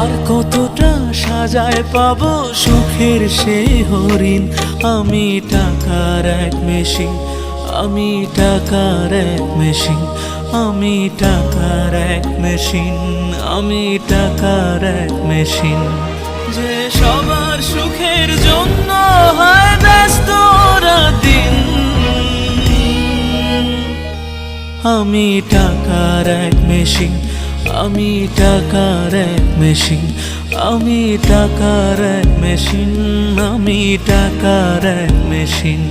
আর কতটা সাজায় পাবো সুখের সেই হরিণ। আমি টাকার এক মেশিন, আমি টাকার এক মেশিন, আমি টাকার এক মেশিন, আমি টাকার এক মেশিন। যে সবার সুখের জন্য হয় ব্যস্ত দিন। আমি টাকার এক মেশিন, আমি টাকার এক মেশিন, আমি টাকার এক মেশিন, আমি টাকার এক মেশিন।